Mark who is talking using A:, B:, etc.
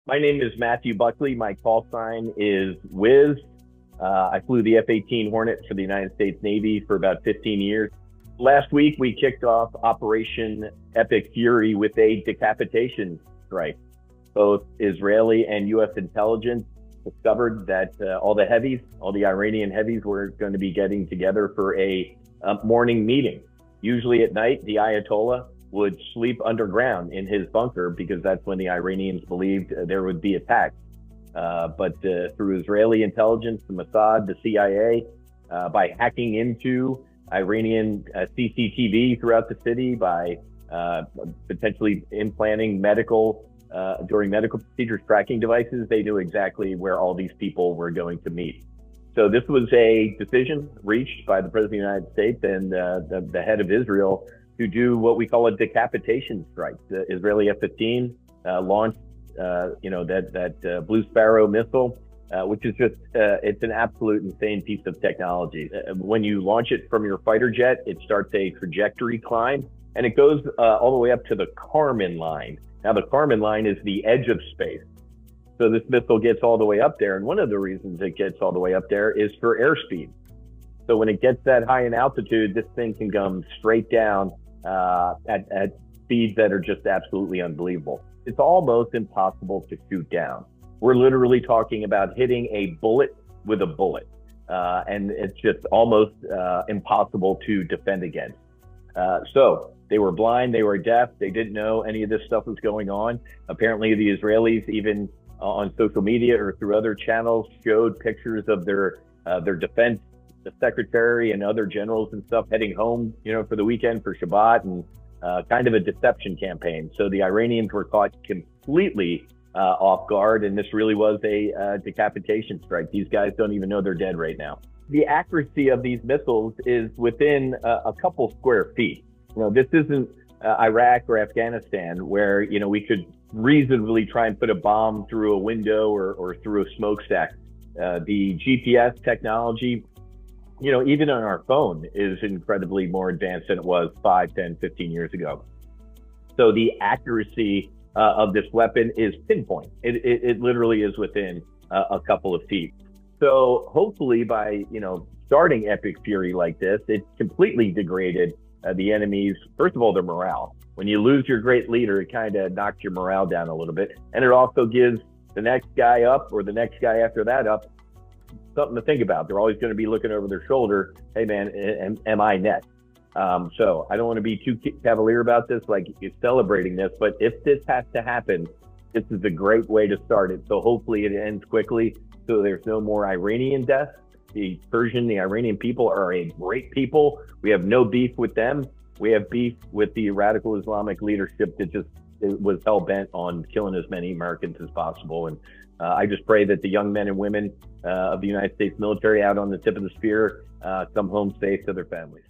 A: My name is Matthew Buckley. My call sign is Whiz. I flew the F-18 Hornet for the United States Navy for about 15 years. Last week, we kicked off Operation Epic Fury with a decapitation strike. Both Israeli and U.S. intelligence discovered that all the Iranian heavies were going to be getting together for a morning meeting. Usually at night, the Ayatollah would sleep underground in his bunker because that's when the Iranians believed there would be attacks. But through Israeli intelligence, the Mossad, the CIA, by hacking into Iranian CCTV throughout the city, by potentially implanting during medical procedures tracking devices, they knew exactly where all these people were going to meet. So this was a decision reached by the President of the United States and the head of Israel to do what we call a decapitation strike. The Israeli F-15 launched, that Blue Sparrow missile, which is just, it's an absolute insane piece of technology. When you launch it from your fighter jet, it starts a trajectory climb and it goes all the way up to the Kármán line. Now the Kármán line is the edge of space. So this missile gets all the way up there. And one of the reasons it gets all the way up there is for airspeed. So when it gets that high in altitude, this thing can come straight down at speeds that are just absolutely unbelievable. It's almost impossible to shoot down. We're literally talking about hitting a bullet with a bullet. And it's just almost impossible to defend against. So they were blind, they were deaf, they didn't know any of this stuff was going on. Apparently the Israelis, even on social media or through other channels, showed pictures of their defense secretary and other generals and stuff heading home, for the weekend for Shabbat, and kind of a deception campaign. So the Iranians were caught completely off guard, and this really was a decapitation strike. These guys don't even know they're dead right now. The accuracy of these missiles is within a couple square feet. This isn't Iraq or Afghanistan where, we could reasonably try and put a bomb through a window or through a smokestack. The GPS technology, even on our phone, is incredibly more advanced than it was 5, 10, 15 years ago. So the accuracy of this weapon is pinpoint. It literally is within a couple of feet. So hopefully by, starting Epic Fury like this, it completely degraded the enemy's, first of all, their morale. When you lose your great leader, it kind of knocks your morale down a little bit. And it also gives the next guy up or the next guy after that up something to think about. They're always going to be looking over their shoulder. Hey man, am I next? So I don't want to be too cavalier about this, like celebrating this, but if this has to happen, this is a great way to start it. So hopefully it ends quickly so there's no more Iranian deaths. The Iranian people are a great people. We have no beef with them. We have beef with the radical Islamic leadership that just was hell-bent on killing as many Americans as possible. And I just pray that the young men and women of the United States military out on the tip of the spear come home safe to their families.